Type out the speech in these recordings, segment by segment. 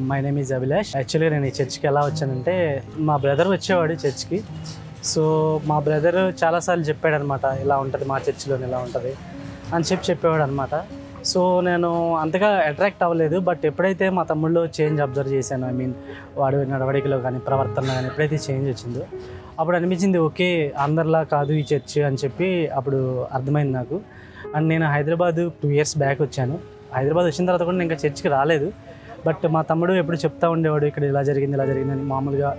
My name is Abhilash. యాక్చువల్గా నేను ఈ చర్చ్కి ఎలా వచ్చానంటే మా బ్రదర్ వచ్చేవాడు చర్చ్కి. సో మా బ్రదర్ చాలాసార్లు చెప్పాడు అనమాట, ఇలా ఉంటుంది మా చర్చిలో ఇలా ఉంటుంది అని చెప్పేవాడు అనమాట. సో నేను అంతగా అట్రాక్ట్ అవ్వలేదు. బట్ ఎప్పుడైతే మా తమ్ముళ్ళు చేంజ్ అబ్జర్వ్ చేశాను, వాడు నడవడికలో కానీ ప్రవర్తన కానీ ఎప్పుడైతే చేంజ్ వచ్చిందో అప్పుడు అనిపించింది ఓకే అందరిలా కాదు ఈ చర్చ్ అని చెప్పి అప్పుడు అర్థమైంది నాకు. అండ్ నేను హైదరాబాద్ 2 years బ్యాక్ వచ్చాను. హైదరాబాద్ వచ్చిన తర్వాత కూడా నేను ఇంకా చర్చ్కి రాలేదు. బట్ మా తమ్ముడు ఎప్పుడు చెప్తా ఉండేవాడు ఇక్కడ ఇలా జరిగిందని మామూలుగా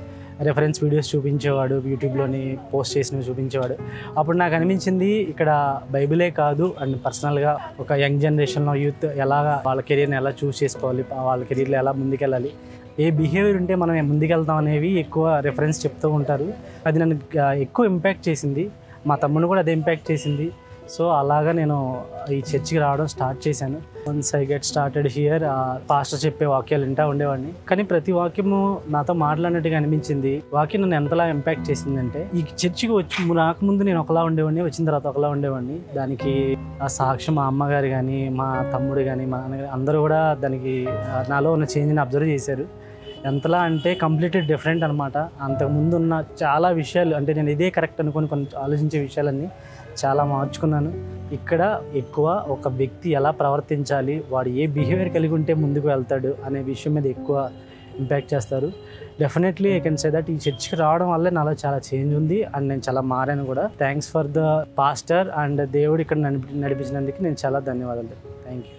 రెఫరెన్స్ వీడియోస్ చూపించేవాడు, యూట్యూబ్లోని పోస్ట్ చేసినవి చూపించేవాడు. అప్పుడు నాకు అనిపించింది ఇక్కడ బైబిలే కాదు అండ్ పర్సనల్గా ఒక యంగ్ జనరేషన్లో యూత్ ఎలాగా వాళ్ళ కెరీర్ని ఎలా చూస్ చేసుకోవాలి, వాళ్ళ కెరీర్లో ఎలా ముందుకెళ్ళాలి, ఏ బిహేవియర్ ఉంటే మనం ముందుకెళ్తాం అనేవి ఎక్కువ రెఫరెన్స్ చెప్తూ ఉంటారు. అది నన్ను ఎక్కువ ఇంపాక్ట్ చేసింది. మా తమ్ముడు కూడా అదే ఇంపాక్ట్ చేసింది. సో అలాగా నేను ఈ చర్చికి రావడం స్టార్ట్ చేశాను. Once I get started here pastor చెప్పే వాక్యాలు వింటూ ఉండేవాడిని. కానీ ప్రతి వాక్యము నాతో మాట్లాడినట్టుగా అనిపించింది. వాక్యం నన్ను ఎంతలా ఇంపాక్ట్ చేసిందంటే ఈ చర్చికి రాకముందు నేను ఒకలా ఉండేవాడిని, వచ్చిన తర్వాత ఒకలా ఉండేవాడిని. దానికి ఆ సాక్ష్యం మా అమ్మగారు కానీ మా తమ్ముడు కానీ మా నాన్నగారు అందరూ కూడా దానికి నాలో ఉన్న చేంజ్ని అబ్జర్వ్ చేశారు. ఎంతలా అంటే కంప్లీట్లీ డిఫరెంట్ అనమాట. అంతకుముందు ఉన్న చాలా విషయాలు అంటే నేను ఇదే కరెక్ట్ అనుకొని కొన్ని ఆలోచించే విషయాలన్నీ చాలా మార్చుకున్నాను. ఇక్కడ ఎక్కువ ఒక వ్యక్తి ఎలా ప్రవర్తించాలి, వాడు ఏ బిహేవియర్ కలిగి ఉంటే ముందుకు వెళ్తాడు అనే విషయం మీద ఎక్కువ ఇంపాక్ట్ చేస్తారు. Definitely I can say that ఈ చర్చ్కి రావడం వల్లే నాలో చాలా చేంజ్ ఉంది అండ్ నేను చాలా మారాను కూడా. Thanks for the pastor and దేవుడు ఇక్కడ నడిపించినందుకు నేను చాలా ధన్యవాదాలు. Thank you.